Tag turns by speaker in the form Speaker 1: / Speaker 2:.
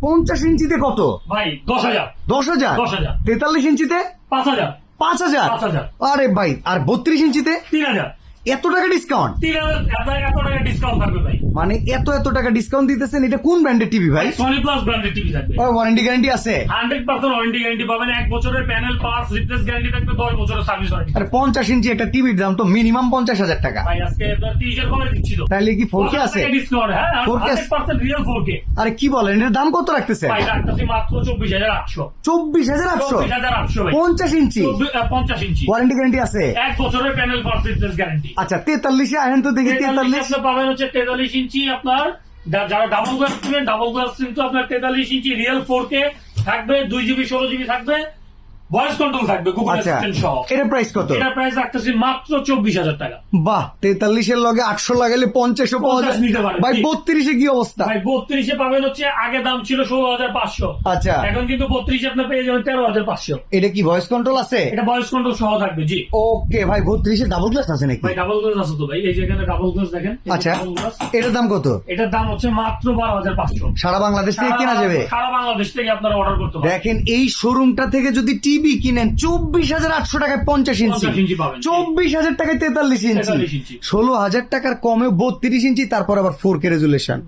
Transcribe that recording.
Speaker 1: 50 ইঞ্চিতে কত
Speaker 2: ভাই 10,000
Speaker 1: 10,000
Speaker 2: 10,000
Speaker 1: 43 ইঞ্চিতে
Speaker 2: 5,000
Speaker 1: 5,000
Speaker 2: 5,000
Speaker 1: আরে ভাই আর 32 ইঞ্চিতে
Speaker 2: 3,000
Speaker 1: এত টাকা ডিসকাউন্ট
Speaker 2: 3,000 এত টাকা ডিসকাউন্ট থাকবে ভাই।
Speaker 1: মানে এত টাকা ডিসকাউন্ট দিতেছেন, এটা কোন ব্র্যান্ডের টিভি ভাই?
Speaker 2: সনি প্লাস ব্র্যান্ডের টিভি থাকবে।
Speaker 1: ওয়ারেন্টি গ্যারান্টি আছে?
Speaker 2: 100% ওয়ারেন্টি গ্যারান্টি পাবেন, 1 বছরের প্যানেল পার্টস রিপ্লেস গ্যারান্টি থাকবে, 10 বছরের সার্ভিস ওয়ারেন্টি।
Speaker 1: আর 50 ইঞ্চি একটা টিভির দাম তো মিনিমাম 50,000 টাকা।
Speaker 2: ভাই আজকে আপনার 30 এর কমে দিচ্ছি তো।
Speaker 1: তাহলে কি 4K আছে?
Speaker 2: ডিসকাউন্ট, হ্যাঁ
Speaker 1: 4K
Speaker 2: 100% রিয়েল 4K।
Speaker 1: আরে কি বলেন, এটার দাম কত রাখতেছে?
Speaker 2: ভাই রাখতেছি মাত্র 24,800।
Speaker 1: 24,800
Speaker 2: 24,800 ভাই।
Speaker 1: 50 ইঞ্চি
Speaker 2: 50 ইঞ্চি
Speaker 1: ওয়ারেন্টি গ্যারান্টি আছে?
Speaker 2: 1 বছরের প্যানেল পার্টস রিপ্লেস গ্যারান্টি।
Speaker 1: আচ্ছা 43 আহেন তো দেখি। 43
Speaker 2: আপনি পাবেন হচ্ছে 43 ইঞ্চি আপনার, যারা ডাবল গ্লাস কিনবেন ডাবল গ্লাস কিন্তু আপনার 43 ইঞ্চি রিয়েল 4K থাকবে, 2GB 16GB থাকবে, ভয়েস কন্ট্রোল থাকবে, গুগল
Speaker 1: আচ্ছা
Speaker 2: অ্যাসিস্ট্যান্ট সহ।
Speaker 1: এটা প্রাইস কত?
Speaker 2: এটা প্রাইস রাখতেছি মাত্র 24,000 টাকা।
Speaker 1: বাহ, 43 এর লগে 800 লাগালে 50 পাওয়া যায়
Speaker 2: 50 নিতে পারেন।
Speaker 1: ভাই। 32 এ কি অবস্থা?
Speaker 2: ভাই 32 এ পাবেন হচ্ছে, আগে দাম ছিল 16,500,
Speaker 1: আচ্ছা
Speaker 2: এখন কিন্তু 32 আপনি পেয়ে যাবেন 13,500।
Speaker 1: এটা কি ভয়েস কন্ট্রোল আছে?
Speaker 2: এটা ভয়েস কন্ট্রোল সহ থাকবে, জি।
Speaker 1: ওকে ভাই, 32 এ ডাবল গ্লাস আছে নাকি?
Speaker 2: ভাই ডাবল গ্লাস আছে তো ভাই, এই যে এখানে ডাবল গ্লাস দেখেন। এই যে
Speaker 1: আচ্ছা
Speaker 2: double glass।
Speaker 1: এটার দাম কত?
Speaker 2: এটার দাম হচ্ছে মাত্র 12,500।
Speaker 1: সারা বাংলাদেশ থেকে কেনা যাবে?
Speaker 2: সারা বাংলাদেশ থেকে আপনারা অর্ডার করতে পারেন।
Speaker 1: দেখেন এই শোরুমটা থেকে যদি টিভি কিনেন 24,800 টাকায় 50 ইঞ্চি,
Speaker 2: 50 ইঞ্চি পাবেন।
Speaker 1: 24,000 টাকায় 43 ইঞ্চি,
Speaker 2: 43 ইঞ্চি।
Speaker 1: 16,000 টাকার কমে 32 ইঞ্চি, তারপর আবার 4K রেজুলেশন।